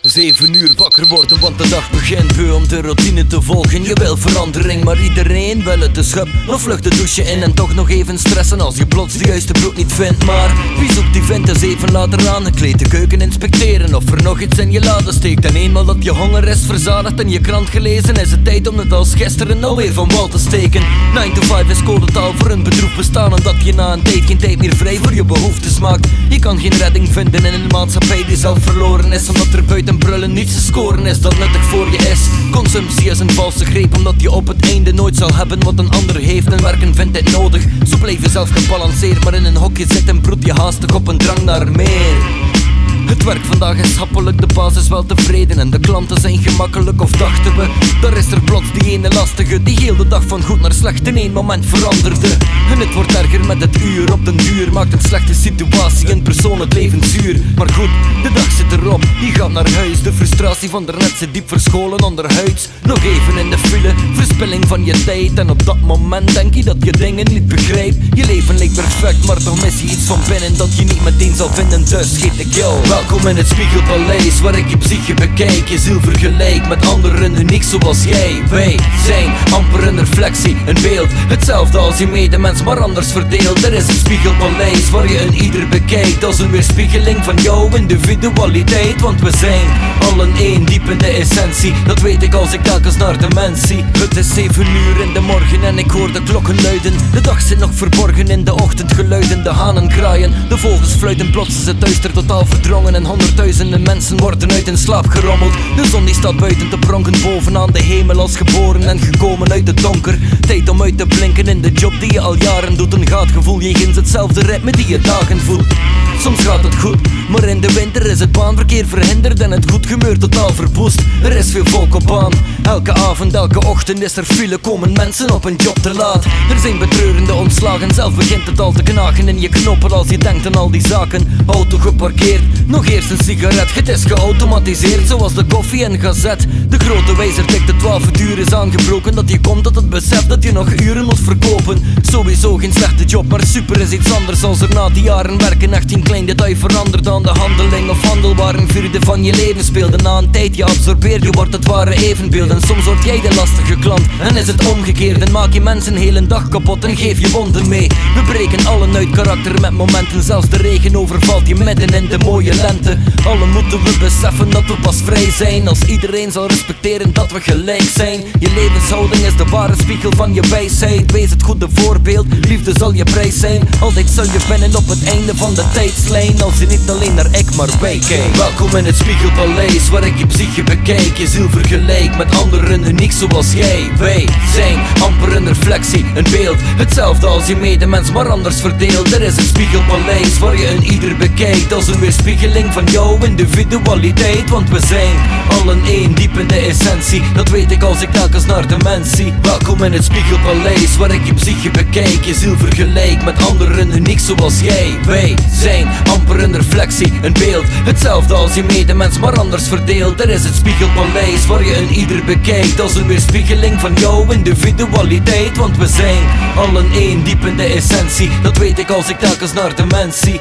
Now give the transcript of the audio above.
7 uur wakker worden, want de dag begint. Beu om de routine te volgen, je wil verandering, maar iedereen wil het de schub. Of vlug de douche in en toch nog even stressen als je plots de juiste brood niet vindt. Maar wie zoekt die vindt is even later aangekleed, de keuken inspecteren of er nog iets in je laden steekt. En eenmaal dat je honger is verzadigd en je krant gelezen, is het tijd om het als gisteren alweer van wal te steken. 9 to 5 is codetaal voor een bedroefd bestaan, omdat je na een tijd geen tijd meer vrij voor je behoeftes maakt. Je kan geen redding vinden in een maatschappij die zelf verloren is, omdat er buiten brullen niets te scoren is dat nuttig voor je is. Consumptie is een valse greep, omdat je op het einde nooit zal hebben wat een ander heeft, en werken vindt dit nodig. Zo blijf je zelf gebalanceerd, maar in een hokje zit en broedt je haastig op een drang naar meer. Het werk vandaag is happelijk, de baas is wel tevreden en de klanten zijn gemakkelijk, of dachten we. Daar is er plots die ene lastige, die heel de dag van goed naar slecht in één moment veranderde. En het wordt erger met het uur, op den duur maakt een slechte situatie in persoon het leven zuur. Maar goed, de dag zit erop, je gaat naar huis. De frustratie van daarnet zit diep verscholen onderhuids. Nog even in de file, verspilling van je tijd. En op dat moment denk je dat je dingen niet begrijpt. Je leven lijkt perfect, maar toch mis je iets van binnen dat je niet meteen zal vinden, dus geef ik jou. Welkom in het Spiegelpaleis, waar ik je psyche bekijk. Je ziel vergelijk met anderen uniek zoals jij. Wij zijn amper een reflectie, een beeld, hetzelfde als je medemens, maar anders verdeeld. Er is een Spiegelpaleis waar je een ieder bekijkt als een weerspiegeling van jouw individualiteit. Want we zijn allen één, diep in de essentie, dat weet ik als ik telkens naar de mens zie. Het is 7 uur in de morgen en ik hoor de klokken luiden. De dag zit nog verborgen in de ochtendgeluiden. De hanen kraaien, de vogels fluiten, plots is het duister totaal verdrongen. En honderdduizenden mensen worden uit hun slaap gerommeld. De zon die staat buiten te pronken bovenaan de hemel, als geboren en gekomen uit het donker. Tijd om uit te blinken in de job die je al jaren doet. Een gaatgevoel jegens hetzelfde ritme die je dagen voelt. Soms gaat het goed, maar in de winter is het baanverkeer verhinderd en het goed humeur totaal verwoest. Er is veel volk op baan, elke avond, elke ochtend is er file, komen mensen op een job te laat. Er zijn betreurende ontslagen, zelf begint het al te knagen in je knoppen als je denkt aan al die zaken. Auto geparkeerd, nog eerst een sigaret, het is geautomatiseerd zoals de koffie en gazet. De grote wijzer tikt de 12 uur is aangebroken, dat je komt tot het besef dat je nog uren moet verkopen. Sowieso geen slechte job, maar super is iets anders als er na die jaren werken echt geen klein detail verandert aan de handeling of handel waar een vierde van je leven speelde. Na een tijd je absorbeert, je wordt het ware evenbeeld en soms word jij de lastige klant en is het omgekeerd en maak je mensen een hele dag kapot en geef je wonden mee. We breken allen uit karakter met momenten, zelfs de regen overvalt je midden in de mooie lente. Allen moeten we beseffen dat we pas vrij zijn als iedereen zal respecteren dat we gelijk zijn. Je levenshouding is de ware spiegel van je wijsheid, wees het goede voorbeeld, liefde zal je prijs zijn. Altijd zul je winnen op het einde van de tijdslijn, als je niet alleen naar ik maar wij kijkt. Welkom in het Spiegelpaleis, waar ik je psyche bekijk. Je ziel vergelijk met anderen uniek zoals jij. Wij zijn amper een reflectie, een beeld, hetzelfde als je medemens, maar anders verdeeld. Er is een Spiegelpaleis waar je een ieder bekijkt als een weerspiegeling van jouw individualiteit. Want we zijn allen één, diep in de essentie, dat weet ik als ik telkens naar de mens zie. Welkom in het Spiegelpaleis, waar ik je psyche bekijk. Je ziel vergelijk met anderen uniek zoals jij. Wij zijn amper een reflectie, een beeld, hetzelfde als je medemens, maar anders verdeeld. Er is het Spiegelpaleis waar je een ieder bekijkt als een weerspiegeling van jouw individualiteit. Want we zijn allen één, diep in de essentie, dat weet ik als ik telkens naar de mens zie.